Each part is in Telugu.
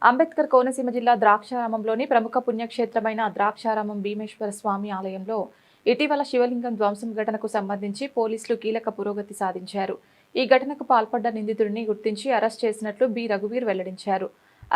అంబేద్కర్ కోనసీమ జిల్లా ద్రాక్షారామంలోని ప్రముఖ పుణ్యక్షేత్రమైన ద్రాక్షారామం భీమేశ్వర స్వామి ఆలయంలో ఇటీవల శివలింగం ధ్వంసం ఘటనకు సంబంధించి పోలీసులు కీలక పురోగతి సాధించారు. ఈ ఘటనకు పాల్పడ్డ నిందితుడిని గుర్తించి అరెస్ట్ చేసినట్లు బి రఘువీర్ వెల్లడించారు.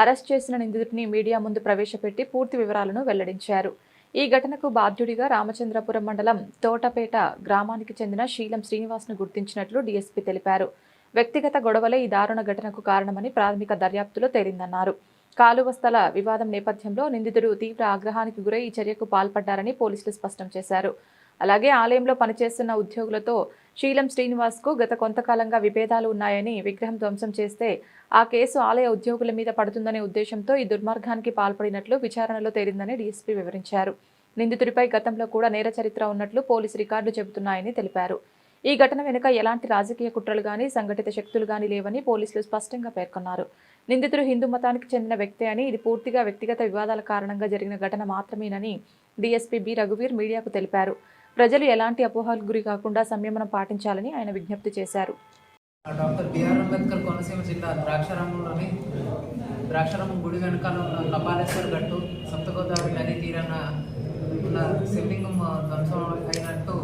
అరెస్ట్ చేసిన నిందితుడిని మీడియా ముందు ప్రవేశపెట్టి పూర్తి వివరాలను వెల్లడించారు. ఈ ఘటనకు బాధ్యుడిగా రామచంద్రపురం మండలం తోటపేట గ్రామానికి చెందిన శీలం శ్రీనివాస్ను గుర్తించినట్లు డీఎస్పీ తెలిపారు. వ్యక్తిగత గొడవలే ఈ దారుణ ఘటనకు కారణమని ప్రాథమిక దర్యాప్తులో తేలిందన్నారు. కాలువస్థల వివాదం నేపథ్యంలో నిందితుడు తీవ్ర ఆగ్రహానికి గురై ఈ చర్యకు పాల్పడ్డారని పోలీసులు స్పష్టం చేశారు. అలాగే ఆలయంలో పనిచేస్తున్న ఉద్యోగులతో శీలం శ్రీనివాస్కు గత కొంతకాలంగా విభేదాలు ఉన్నాయని, విగ్రహం ధ్వంసం చేస్తే ఆ కేసు ఆలయ ఉద్యోగుల మీద పడుతుందనే ఉద్దేశంతో ఈ దుర్మార్గానికి పాల్పడినట్లు విచారణలో తేలిందని డీఎస్పీ వివరించారు. నిందితుడిపై గతంలో కూడా నేర చరిత్ర ఉన్నట్లు పోలీసు రికార్డులు చెబుతున్నాయని తెలిపారు. ఈ ఘటన వెనుక ఎలాంటి రాజకీయ కుట్రలు గానీ, సంఘటిత శక్తులు గానీ లేవని పోలీసులు స్పష్టంగా పేర్కొన్నారు. నిందితుడు హిందూ మతానికి చెందిన వ్యక్తే అని, ఇది పూర్తిగా వ్యక్తిగత వివాదాల కారణంగా జరిగిన ఘటన మాత్రమేనని డీఎస్పీ బి రఘువీర్ మీడియాకు తెలిపారు. ప్రజలు ఎలాంటి అపోహలకు గురి కాకుండా సంయమనం పాటించాలని ఆయన విజ్ఞప్తి చేశారు. డాక్టర్ బిఆర్ అంబేద్కర్ కోనసీమ జిల్లా ద్రాక్షారామంలోని ద్రాక్షారామం గుడి వెనకాల ఉన్న లపాలేశ్వర్ గట్టు, సప్తగోదావరి నది తీరాన ఉన్న శివలింగం ధ్వంసం అయినట్టు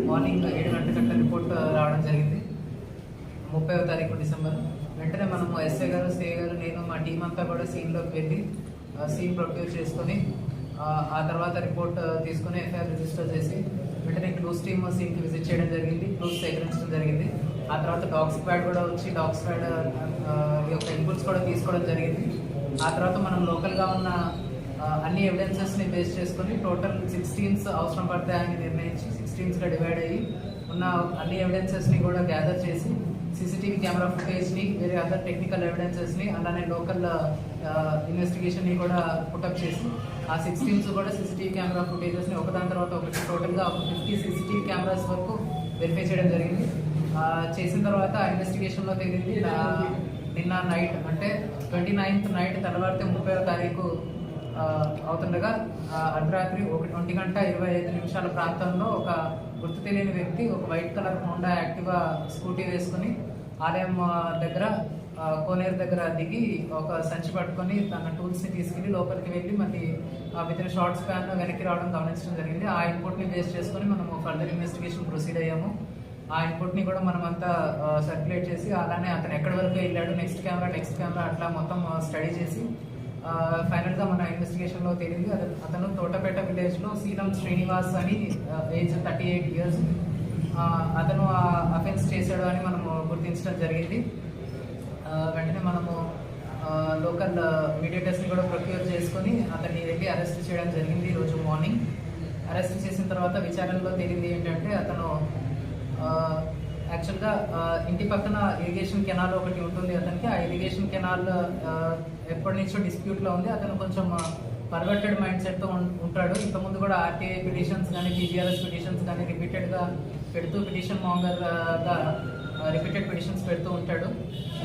మార్నింగ్ 7 గంటల రిపోర్ట్ రావడం జరిగింది. 30వ తారీఖు డిసెంబర్. వెంటనే మనము ఎస్ఐ గారు, సిఐ గారు, నేను మా టీం అంతా కూడా సీన్లోకి వెళ్ళి సీన్ ప్రొక్యూర్ చేసుకొని ఆ తర్వాత రిపోర్ట్ తీసుకుని ఎఫ్ఐఆర్ రిజిస్టర్ చేసి వెంటనే క్లూస్ టీమ్ సీన్కి విజిట్ చేయడం జరిగింది. క్లూస్ సేకరించడం జరిగింది. ఆ తర్వాత డాగ్ స్క్వాడ్ కూడా వచ్చి డాగ్ స్క్వాడ్ యొక్క ఇన్పుట్స్ కూడా తీసుకోవడం జరిగింది. ఆ తర్వాత మనం లోకల్గా ఉన్న అన్ని ఎవిడెన్సెస్ని బేస్ చేసుకొని టోటల్ 6 టీమ్స్ అవసరం పడతాయని నిర్ణయించి 6 టీమ్స్గా డివైడ్ అయ్యి ఉన్న అన్ని ఎవిడెన్సెస్ని కూడా గ్యాదర్ చేసి సీసీటీవీ కెమెరా ఫుటేజ్ని, వేరే అదర్ టెక్నికల్ ఎవిడెన్సెస్ని, అలానే లోకల్ ఇన్వెస్టిగేషన్ని కూడా పుటప్ చేసి ఆ 6 టీమ్స్ కూడా సీసీటీవీ కెమెరా ఫుటేజెస్ని ఒకదాని తర్వాత ఒకటి టోటల్గా 50 సీసీటీవీ కెమెరాస్ వరకు వెరిఫై చేయడం జరిగింది. చేసిన తర్వాత ఆ ఇన్వెస్టిగేషన్లో తేలింది నిన్న నైట్, అంటే 29th నైట్ తెల్లవారితే 30వ తారీఖు అవుతుండగా అర్ధరాత్రి 1:25 ప్రాంతంలో ఒక గుర్తు తెలియని వ్యక్తి ఒక white colour Honda Activa scooty వేసుకుని ఆలయం దగ్గర కోనేరు దగ్గర దిగి ఒక సంచి పట్టుకొని తన టూల్స్ని తీసుకెళ్ళి లోపలికి వెళ్ళి మళ్ళీ వితిన్ షార్ట్ స్పాన్ వెనక్కి రావడం గమనించడం జరిగింది. ఆ ఇన్పుట్ని బేస్ చేసుకొని మనము ఫర్దర్ ఇన్వెస్టిగేషన్ ప్రొసీడ్ అయ్యాము. ఆ ఇన్పుట్ని కూడా మనం అంతా సర్క్యులేట్ చేసి అలానే అతను ఎక్కడి వరకు వెళ్ళాడు, నెక్స్ట్ కెమెరా అట్లా మొత్తం స్టడీ చేసి ఫైనల్గా మన ఇన్వెస్టిగేషన్లో తేలింది అతను తోటపేట విలేజ్లో శీలం శ్రీనివాస్ అని ఏజ్ 38 years అతను ఆ అఫెన్స్ చేశాడు అని మనము గుర్తించడం జరిగింది. వెంటనే మనము లోకల్ మీడియేటర్స్ని కూడా ప్రొక్యూర్ చేసుకొని అతన్ని వెళ్ళి అరెస్ట్ చేయడం జరిగింది. ఈరోజు మార్నింగ్ అరెస్ట్ చేసిన తర్వాత విచారణలో తేలింది ఏంటంటే అతను యాక్చువల్గా ఇంటి పక్కన ఇరిగేషన్ కెనాల్ ఒకటి ఉంటుంది అతనికి. ఆ ఇరిగేషన్ కెనాల్ ఎప్పటి నుంచో డిస్ప్యూట్లో ఉంది. అతను కొంచెం పర్వర్టెడ్ మైండ్ సెట్తో ఉంటాడు. ఇంతకుముందు కూడా ఆర్టీఐ పిటిషన్స్ కానీ, పీజీఆర్ఎస్ పిటిషన్స్ కానీ రిపీటెడ్గా పెడుతూ పిటిషన్ మాంగర్గా రిపీటెడ్ పిటిషన్స్ పెడుతూ ఉంటాడు.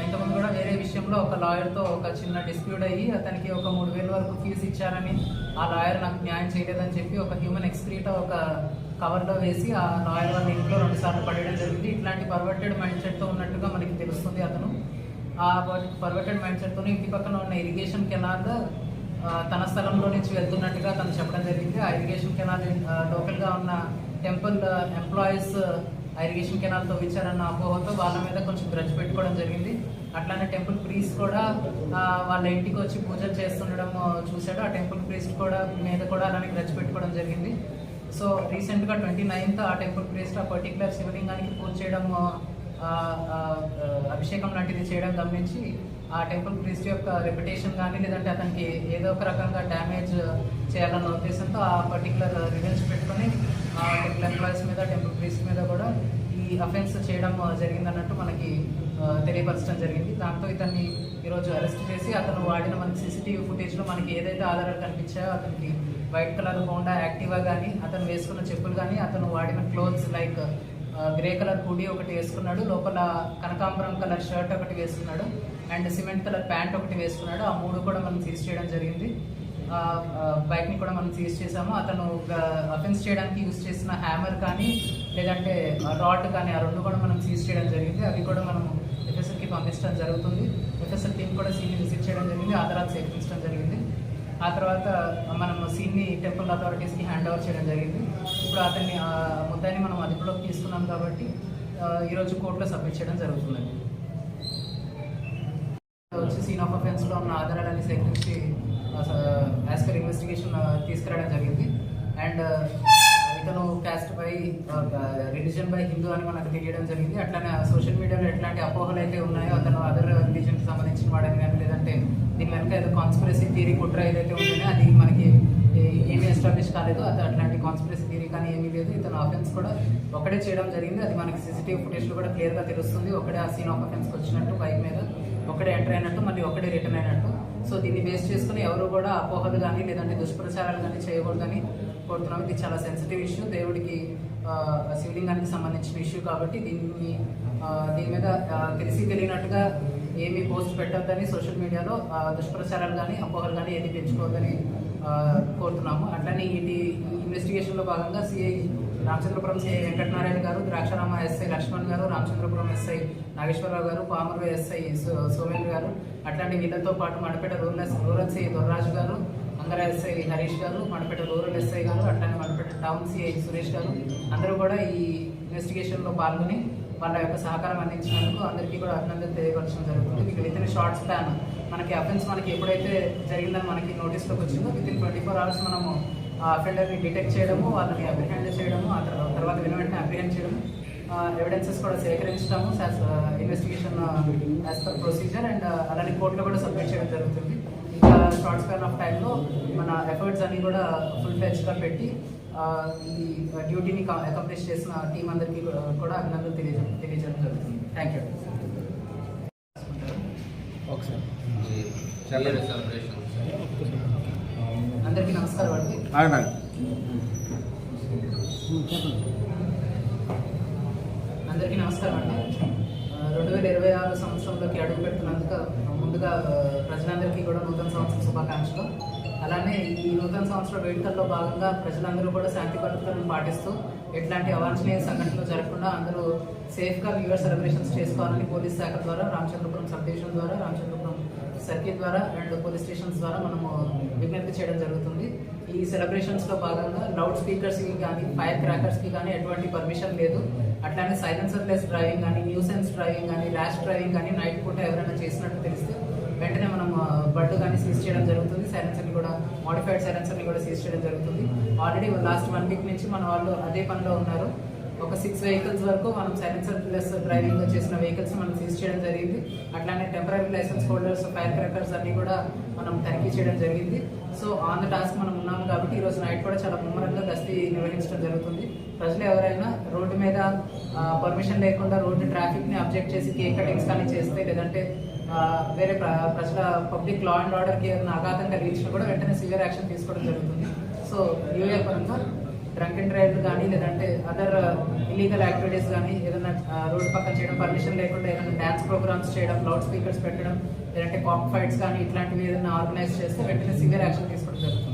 ఇంతకుముందు కూడా వేరే విషయంలో ఒక లాయర్తో ఒక చిన్న డిస్ప్యూట్ అయ్యి అతనికి ఒక 3,000 వరకు ఫీజు ఇచ్చారని, ఆ లాయర్ నాకు న్యాయం చేయలేదని చెప్పి ఒక హ్యూమన్ ఎక్స్క్రీటో ఒక కవర్లో వేసి ఆ లాయర్ వాళ్ళ ఇంట్లో 2 సార్లు పడేయడం జరిగింది. ఇట్లాంటి పర్వర్టెడ్ మైండ్ సెట్తో ఉన్నట్టుగా మనకి తెలుస్తుంది. అతను ఆ పర్వర్టెడ్ మైండ్ సెట్తో ఇంటి పక్కన ఉన్న ఇరిగేషన్ కెనాల్ తన స్థలంలో నుంచి వెళ్తున్నట్టుగా తను చెప్పడం జరిగింది. ఆ ఇరిగేషన్ కెనాల్ లోకల్గా ఉన్న టెంపుల్ ఎంప్లాయీస్ ఆ ఇరిగేషన్ కెనాల్ తవ్వించారన్న అపోహతో వాళ్ళ మీద కొంచెం గ్రడ్జ్ పెట్టుకోవడం జరిగింది. అట్లానే టెంపుల్ ప్రీస్ట్ కూడా వాళ్ళ ఇంటికి వచ్చి పూజలు చేస్తుండడం చూశాడు. ఆ టెంపుల్ ప్రీస్ట్ మీద కూడా అలానే గ్రడ్జ్ పెట్టుకోవడం జరిగింది. సో రీసెంట్గా 29th ఆ టెంపుల్ ప్రీస్ట్ ఆ పర్టికులర్ శివలింగానికి పూజ చేయడం, అభిషేకం లాంటిది చేయడం గమనించి ఆ టెంపుల్ ప్రీస్ట్ యొక్క రెప్యుటేషన్ కానీ లేదంటే అతనికి ఏదో ఒక రకంగా డ్యామేజ్ చేయాలన్న ఉద్దేశంతో ఆ పర్టికులర్ రివెంజ్ పెట్టుకొని టెంపుల్ ఎంప్లాయీస్ మీద, టెంపుల్ ప్రీస్ట్ మీద కూడా ఈ అఫెన్స్ చేయడం జరిగిందన్నట్టు మనకి తెలియపరచడం జరిగింది. దాంతో ఇతన్ని ఈరోజు అరెస్ట్ చేసి అతను వాడిన మనకి సీసీటీవీ ఫుటేజ్లో మనకి ఏదైతే ఆధారాలు కనిపించాయో అతనికి వైట్ కలర్ హోండా యాక్టివా కానీ, అతను వేసుకున్న చెప్పులు కానీ, అతను వాడిన clothes like grey colour hoodie ఒకటి వేసుకున్నాడు, లోపల కనకాంబరం కలర్ షర్ట్ ఒకటి వేసుకున్నాడు అండ్ సిమెంట్ కలర్ ప్యాంట్ ఒకటి వేసుకున్నాడు. ఆ 3 కూడా మనం సీజ్ చేయడం జరిగింది. బైక్ని కూడా మనం సీజ్ చేసాము. అతను అఫెన్స్ చేయడానికి యూజ్ చేసిన హ్యామర్ కానీ లేదంటే రాడ్ కానీ ఆ 2 కూడా మనం సీజ్ చేయడం జరిగింది. అవి కూడా మనం ఎఫ్ఎస్ఎల్కి పంపించడం జరుగుతుంది. ఎఫ్ఎస్ఎల్ టీం కూడా సీన్ని విజిట్ చేయడం జరిగింది, ఆధారాలు సేకరించడం జరిగింది. ఆ తర్వాత మనం సీన్ని టెంపుల్ అథారిటీస్కి హ్యాండ్ ఓవర్ చేయడం జరిగింది. ఇప్పుడు అతన్ని ముద్దాయిని మనం అదుపులోకి తీసుకున్నాం కాబట్టి ఈరోజు కోర్టులో సబ్మిట్ చేయడం జరుగుతుందండి. వచ్చి సీన్ ఆఫ్ అఫెన్స్లో ఉన్న ఆధారాలన్నీ సేకరించి యాజ్ పర్ ఇన్వెస్టిగేషన్ తీసుకురావడం జరిగింది. అండ్ ఇతను cast by religion by Hindu అని మనకు తెలియడం జరిగింది. అట్లానే సోషల్ మీడియాలో ఎట్లాంటి అపోహలు అయితే ఉన్నాయో అతను అదర్ రిలీజన్కి సంబంధించిన వాడని కానీ లేదంటే దీని వెనక ఏదో కాన్స్పిరసీ థియరీ కుట్ర ఏదైతే ఉంటుందో అది మనకి ఏమీ ఎస్టాబ్లిష్ కాలేదు. అట్లాంటి కాన్స్పిరసీ థియరీ కానీ ఏమీ లేదు. ఇతను అఫెన్స్ కూడా ఒకటే చేయడం జరిగింది. అది మనకి సీసీటీవీ ఫుటేజ్లో కూడా క్లియర్గా తెలుస్తుంది. ఒకటే ఆ సీన్ ఆఫ్ అఫెన్స్కి వచ్చినట్టు, బైక్ మీద ఒకటే ఎంటర్ అయినట్టు, మళ్ళీ ఒకటే రిటర్న్ అయినట్టు. సో దీన్ని బేస్ చేసుకుని ఎవరు కూడా అపోహలు కానీ లేదంటే దుష్ప్రచారాలు కానీ చేయకూడదని కోరుతున్నాం. ఇది చాలా సెన్సిటివ్ ఇష్యూ, దేవుడికి శివలింగానికి సంబంధించిన ఇష్యూ కాబట్టి దీని మీద తెలిసి తెలియనట్టుగా ఏమీ పోస్ట్ పెట్టొద్దని, సోషల్ మీడియాలో దుష్ప్రచారాలు కానీ అపోహలు కానీ ఏది పెంచుకోవద్దని కోరుతున్నాము. అట్లనే ఈ ఇన్వెస్టిగేషన్లో భాగంగా సిఐ రామచంద్రపురం సిఐ వెంకటనారాయణ గారు, ద్రాక్షారామ ఎస్ఐ లక్ష్మణ్ గారు, రామచంద్రపురం ఎస్ఐ నాగేశ్వరరావు గారు, పామరు ఎస్ఐ సోమేంద్ర గారు, అట్లాంటి వీళ్ళతో పాటు మడపేట రూరల్ సిఐ దొర్రాజు గారు, అంగర ఎస్ఐ హరీష్ గారు, మడపేట రూరల్ ఎస్ఐ గారు, అట్లానే మడపేట టౌన్ సిఐ సురేష్ గారు అందరూ కూడా ఈ ఇన్వెస్టిగేషన్లో పాల్గొని వాళ్ళ యొక్క సహకారం అందించినందుకు అందరికీ కూడా అభినందనలు తెలియపరచడం జరుగుతుంది. మీకు విత్ ఇన్ షార్ట్ స్పాన్ మనకి అఫెన్స్ మనకి ఎప్పుడైతే జరిగిందని మనకి నోటీస్లోకి వచ్చిందో విత్ ఇన్ 24 hours మనము అఫెండర్ని డిటెక్ట్ చేయడము, వాళ్ళని అప్రిహెండ్ చేయడము, ఆ తర్వాత వెంటనే అప్రిహెండ్ చేయడము, ఎవిడెన్సెస్ కూడా సేకరించడము investigation as per procedure and అలానే కోర్టులో కూడా సబ్మిట్ చేయడం జరుగుతుంది. ఇంకా షార్ట్ స్పాన్ ఆఫ్ టైంలో మన ఎఫర్ట్స్ అన్ని కూడా ఫుల్ ఫ్లెడ్జ్గా పెట్టి ఈ డ్యూటీని అకంప్లిష్ చేసిన టీం అందరికీ కూడా అభినందనలు తెలియజేయడం జరుగుతుంది. Thank you. అందరికీ నమస్కారం అండి. అందరికీ నమస్కారం అండి. 2026 సంవత్సరంలోకి అడుగు పెడుతున్నందుకు ముందుగా ప్రజలందరికీ కూడా నూతన సంవత్సర శుభాకాంక్షలు. అలానే ఈ నూతన సంవత్సర వేడుకల్లో భాగంగా ప్రజలందరూ కూడా శాంతి భద్రతలను పాటిస్తూ ఎట్లాంటి అవాంఛనీయ సంఘటనలు జరగకుండా అందరూ సేఫ్గా న్యూ ఇయర్ సెలబ్రేషన్స్ చేసుకోవాలని పోలీస్ శాఖ ద్వారా, రామచంద్రపురం సబ్ డివిజన్ ద్వారా, రామచంద్రపురం సర్కిల్ ద్వారా అండ్ పోలీస్ స్టేషన్స్ ద్వారా మనము విజ్ఞప్తి చేయడం జరుగుతుంది. ఈ సెలబ్రేషన్స్లో భాగంగా లౌడ్ స్పీకర్స్కి కానీ ఫైర్ క్రాకర్స్కి కానీ ఎటువంటి పర్మిషన్ లేదు. అట్లానే సైలెన్సర్లెస్ డ్రైవింగ్ కానీ, న్యూసెన్స్ డ్రైవింగ్ కానీ, ర్యాష్ డ్రైవింగ్ కానీ నైట్ పూట ఎవరైనా చేసినట్టు తెలిస్తే వెంటనే మనం బళ్ళు కానీ సీజ్ చేయడం జరుగుతుంది. సైలెన్సర్ని కూడా మోడిఫైడ్ సైలెన్సర్ని కూడా సీజ్ చేయడం జరుగుతుంది. ఆల్రెడీ లాస్ట్ 1 week నుంచి మన వాళ్ళు అదే పనిలో ఉన్నారు. ఒక 6 vehicles వరకు మనం సైలెన్సర్ ప్లస్ డ్రైవింగ్ చేసిన వెహికల్స్ మనం సీజ్ చేయడం జరిగింది. అట్లానే temporary licence holders, fire crackers అన్ని కూడా మనం తనిఖీ చేయడం జరిగింది. సో ఆన్ ద టాస్క్ మనం ఉన్నాము కాబట్టి ఈరోజు నైట్ కూడా చాలా ముమ్మరంగా గస్తీ నిర్వహించడం జరుగుతుంది. ప్రజలు ఎవరైనా రోడ్డు మీద పర్మిషన్ లేకుండా రోడ్డు ట్రాఫిక్ని అబ్జెక్ట్ చేసి కేక్ కటింగ్స్ కానీ చేస్తే లేదంటే వేరే ప్రజల పబ్లిక్ లా అండ్ ఆర్డర్కి ఏదైనా ఆఘాతం కలిగించినా కూడా వెంటనే సివియర్ యాక్షన్ తీసుకోవడం జరుగుతుంది. సో న్యూ ఇయర్ పరంగా డ్రంక్ అండ్ డ్రైవ్ కానీ లేదంటే అదర్ ఇల్లీగల్ యాక్టివిటీస్ కానీ ఏదైనా రోడ్డు పక్కన చేయడం, పర్మిషన్ లేకుండా ఏదైనా డ్యాన్స్ ప్రోగ్రామ్స్ చేయడం, లౌడ్ స్పీకర్స్ పెట్టడం, లేదంటే కాక్ ఫైట్స్ కానీ ఇట్లాంటివి ఏదైనా ఆర్గనైజ్ చేస్తే వెంటనే సివియర్ యాక్షన్ తీసుకోవడం జరుగుతుంది.